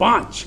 5।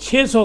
600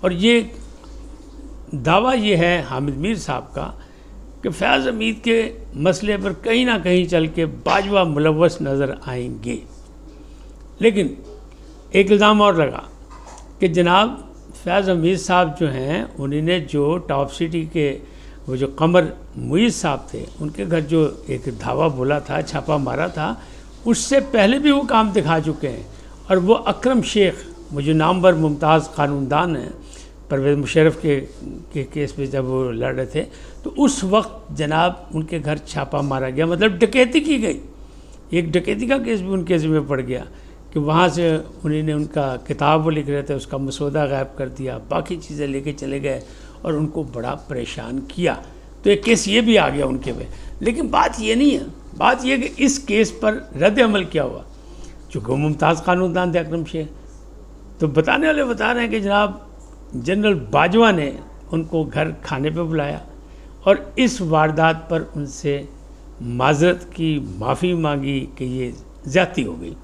اور یہ دعویٰ یہ ہے حامد میر صاحب کا کہ فیاض حمید کے مسئلے پر کہیں نہ کہیں چل کے باجوہ ملوث نظر آئیں گے. لیکن ایک الزام اور لگا کہ جناب فیاض حمید صاحب جو ہیں انہوں نے جو ٹاپ سٹی کے وہ جو قمر معیز صاحب تھے ان کے گھر جو ایک دھاوا بولا تھا، چھاپا مارا تھا، اس سے پہلے بھی وہ کام دکھا چکے ہیں. اور وہ اکرم شیخ وہ جو نامور ممتاز قانون دان ہیں پرویز مشرف کے کیس پہ جب وہ لڑ رہے تھے تو اس وقت جناب ان کے گھر چھاپا مارا گیا، مطلب ڈکیتی کی گئی. ایک ڈکیتی کا کیس بھی ان کے ذمہ پڑ گیا کہ وہاں سے انہوں نے ان کا کتاب وہ لکھ رہے تھے اس کا مسودہ غائب کر دیا، باقی چیزیں لے کے چلے گئے اور ان کو بڑا پریشان کیا. تو ایک کیس یہ بھی آ گیا ان کے پہ. لیکن بات یہ نہیں ہے، بات یہ کہ اس کیس پر رد عمل کیا ہوا. چونکہ وہ ممتاز قانون دان تھے اکرم شیخ، تو بتانے والے بتا رہے ہیں کہ جناب جنرل باجوہ نے ان کو گھر کھانے پہ بلایا اور اس واردات پر ان سے معذرت کی، معافی مانگی کہ یہ زیادتی ہو گئی.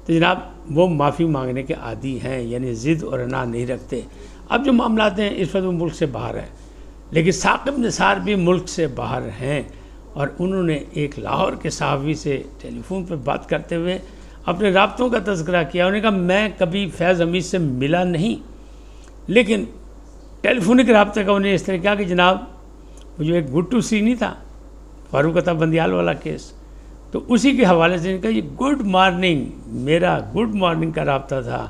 تو جناب وہ معافی مانگنے کے عادی ہیں، یعنی ضد اور انا نہیں رکھتے. اب جو معاملات ہیں اس وقت وہ ملک سے باہر ہیں، لیکن ثاقب نثار بھی ملک سے باہر ہیں اور انہوں نے ایک لاہور کے صحافی سے ٹیلی فون پہ بات کرتے ہوئے اپنے رابطوں کا تذکرہ کیا. انہوں نے کہا میں کبھی فیض حمید سے ملا نہیں، لیکن ٹیلی فونک رابطے کا انہیں اس طرح کیا کہ جناب وہ جو ایک گڈ ٹو سی نہیں تھا فاروق عطا بندیال والا کیس، تو اسی کے حوالے سے ان کا یہ گڈ مارننگ، میرا گڈ مارننگ کا رابطہ تھا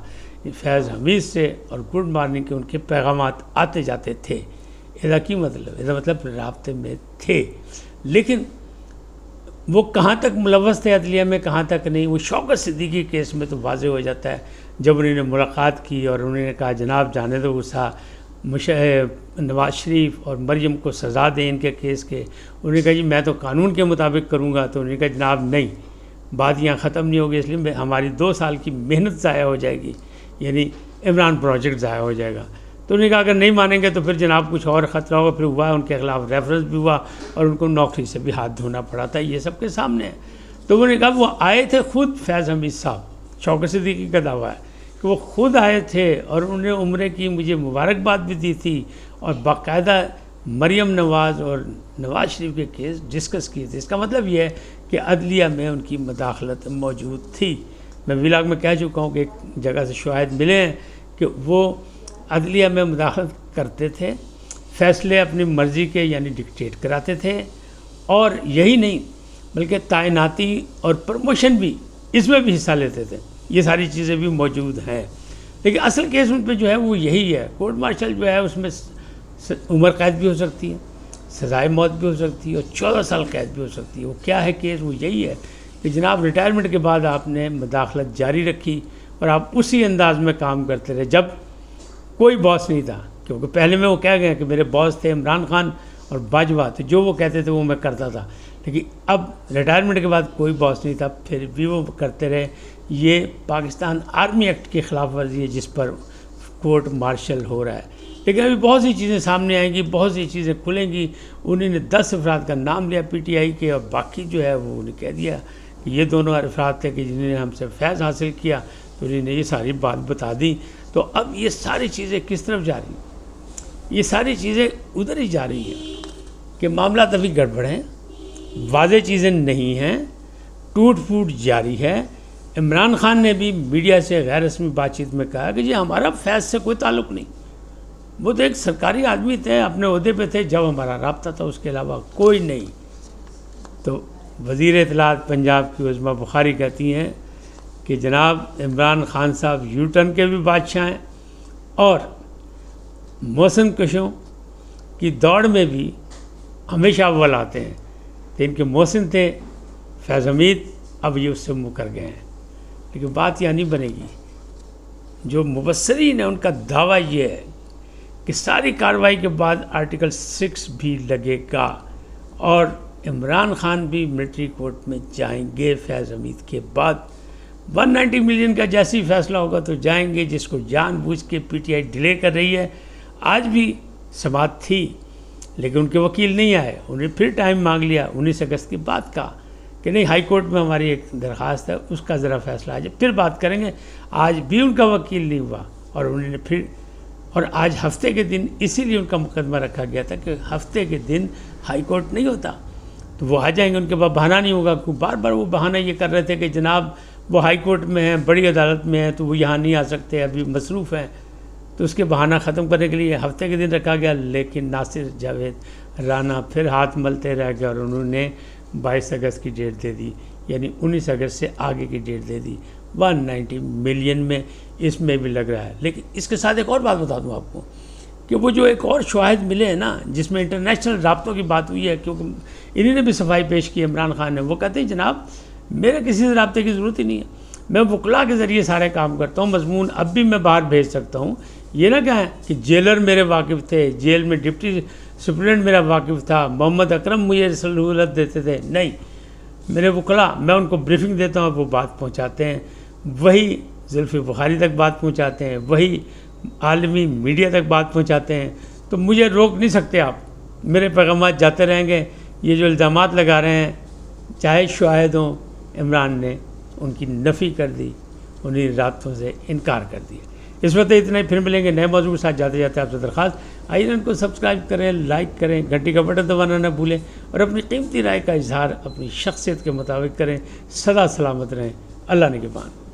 فیض حمید سے، اور گڈ مارننگ کے ان کے پیغامات آتے جاتے تھے. یہ کی مطلب رابطے میں تھے. لیکن وہ کہاں تک ملوث تھے عدلیہ میں، کہاں تک نہیں، وہ شوکت صدیقی کیس میں تو واضح ہو جاتا ہے. جب انہوں نے ملاقات کی اور انہوں نے کہا جناب جانے دو غصہ، نواز شریف اور مریم کو سزا دیں ان کے کیس کے، انہوں نے کہا جی میں تو قانون کے مطابق کروں گا. تو انہوں نے کہا جناب نہیں، بات یہاں ختم نہیں ہوگی، اس لیے ہماری 2 سال کی محنت ضائع ہو جائے گی، یعنی عمران پروجیکٹ ضائع ہو جائے گا. تو انہوں نے کہا اگر نہیں مانیں گے تو پھر جناب کچھ اور خطرہ ہوگا. پھر ہوا ان کے خلاف ریفرنس بھی ہوا اور ان کو نوکری سے بھی ہاتھ دھونا پڑا تھا. یہ سب کے سامنے ہے. تو انہوں نے کہا وہ آئے تھے خود فیض حمید صاحب، شوکت صدیقی کا دعویٰ ہے کہ وہ خود آئے تھے اور انہوں نے عمرے کی مجھے مبارکباد بھی دی تھی اور باقاعدہ مریم نواز اور نواز شریف کے کیس ڈسکس کیے تھے. اس کا مطلب یہ ہے کہ عدلیہ میں ان کی مداخلت موجود تھی. میں ولاگ میں کہہ چکا ہوں کہ ایک جگہ سے شواہد ملے ہیں کہ وہ عدلیہ میں مداخلت کرتے تھے، فیصلے اپنی مرضی کے یعنی ڈکٹیٹ کراتے تھے، اور یہی نہیں بلکہ تعیناتی اور پروموشن بھی اس میں بھی حصہ لیتے تھے. یہ ساری چیزیں بھی موجود ہیں. لیکن اصل کیس ان پہ جو ہے وہ یہی ہے. کورٹ مارشل جو ہے اس میں عمر قید بھی ہو سکتی ہے، سزائے موت بھی ہو سکتی ہے اور 14 سال قید بھی ہو سکتی ہے. وہ کیا ہے کیس؟ وہ یہی ہے کہ جناب ریٹائرمنٹ کے بعد آپ نے مداخلت جاری رکھی اور آپ اسی انداز میں کام کرتے رہے جب کوئی باس نہیں تھا. کیونکہ پہلے میں وہ کہہ گئے کہ میرے باس تھے عمران خان اور باجوہ، تو جو وہ کہتے تھے وہ میں کرتا تھا. لیکن اب ریٹائرمنٹ کے بعد کوئی باس نہیں تھا، پھر بھی وہ کرتے رہے. یہ پاکستان آرمی ایکٹ کی خلاف ورزی ہے جس پر کورٹ مارشل ہو رہا ہے. لیکن ابھی بہت سی چیزیں سامنے آئیں گی، بہت سی چیزیں کھلیں گی. انہوں نے 10 افراد کا نام لیا پی ٹی آئی کے، اور باقی جو ہے وہ انہیں کہہ دیا کہ یہ دونوں افراد تھے کہ جنہوں نے ہم سے فیض حاصل کیا. تو انہوں نے یہ ساری بات بتا دی. تو اب یہ ساری چیزیں کس طرف جا رہی ہیں؟ یہ ساری چیزیں ادھر ہی جا رہی ہیں کہ معاملات ابھی گڑبڑ ہیں، واضح چیزیں نہیں ہیں، ٹوٹ پھوٹ جاری ہے. عمران خان نے بھی میڈیا سے غیر رسمی بات چیت میں کہا کہ جی ہمارا فیض سے کوئی تعلق نہیں، وہ تو ایک سرکاری آدمی تھے، اپنے عہدے پہ تھے جب ہمارا رابطہ تھا، اس کے علاوہ کوئی نہیں. تو وزیر اطلاعات پنجاب کی عظمیٰ بخاری کہتی ہیں کہ جناب عمران خان صاحب یو ٹرن کے بھی بادشاہ ہیں اور محسن کشوں کی دوڑ میں بھی ہمیشہ اول آتے ہیں. تو ان کے محسن تھے فیض حمید، اب یہ اس سے مکر گئے ہیں. لیکن بات یہ نہیں بنے گی. جو مبصرین ہیں ان کا دعویٰ یہ ہے کہ ساری کارروائی کے بعد آرٹیکل 6 بھی لگے گا اور عمران خان بھی ملٹری کورٹ میں جائیں گے فیض حمید کے بعد. 190 ملین کا جیسی فیصلہ ہوگا تو جائیں گے، جس کو جان بوجھ کے پی ٹی آئی ڈیلے کر رہی ہے. آج بھی سماعت تھی لیکن ان کے وکیل نہیں آئے. انہیں پھر ٹائم مانگ لیا 19 اگست کے بعد کا کہ نہیں ہائی کورٹ میں ہماری ایک درخواست ہے، اس کا ذرا فیصلہ آ جائے پھر بات کریں گے. آج بھی ان کا وکیل نہیں ہوا اور انہوں نے پھر اور آج ہفتے کے دن اسی لیے ان کا مقدمہ رکھا گیا تھا کہ ہفتے کے دن ہائی کورٹ نہیں ہوتا، تو وہ آ جائیں گے، ان کے پاس بہانہ نہیں ہوگا. بار بار وہ بہانہ یہ کر رہے تھے کہ جناب وہ ہائی کورٹ میں ہیں، بڑی عدالت میں ہیں، تو وہ یہاں نہیں آ سکتے، ابھی مصروف ہیں. تو اس کے بہانہ ختم کرنے کے لیے ہفتے کے دن رکھا گیا. لیکن ناصر جاوید رانا پھر ہاتھ ملتے رہ گئے اور انہوں نے 22 اگست کی ڈیٹ دے دی، یعنی 19 اگست سے آگے کی ڈیٹ دے دی. 190 ملین میں اس میں بھی لگ رہا ہے. لیکن اس کے ساتھ ایک اور بات بتا دوں آپ کو کہ وہ جو ایک اور شواہد ملے ہیں نا، جس میں انٹرنیشنل رابطوں کی بات ہوئی ہے، کیونکہ انہی نے بھی صفائی پیش کی عمران خان نے. وہ کہتے ہیں جناب میرے کسی سے رابطے کی ضرورت ہی نہیں ہے، میں وکلاء کے ذریعے سارے کام کرتا ہوں، مضمون اب بھی میں باہر بھیج سکتا ہوں. یہ نہ کہیں کہ جیلر میرے واقف تھے، جیل میں ڈپٹی سپرنٹینڈنٹ میرا واقف تھا، محمد اکرم مجھے سہولت دیتے تھے. نہیں، میرے وکلاء، میں ان کو بریفنگ دیتا ہوں، وہ بات پہنچاتے ہیں، وہی زلفی بخاری تک بات پہنچاتے ہیں، وہی عالمی میڈیا تک بات پہنچاتے ہیں. تو مجھے روک نہیں سکتے آپ، میرے پیغامات جاتے رہیں گے. یہ جو الزامات لگا رہے ہیں، چاہے شاہد ہوں، عمران نے ان کی نفی کر دی، انہیں رابطوں سے انکار کر دیا. اس وقت اتنا ہی، پھر ملیں گے نئے موضوع کے ساتھ. جاتے جاتے آپ سے درخواست، آئیے ان کو سبسکرائب کریں، لائک کریں، گھنٹی کا بٹن دبانا نہ بھولیں، اور اپنی قیمتی رائے کا اظہار اپنی شخصیت کے مطابق کریں. سدا سلامت رہیں. اللہ نگہبان.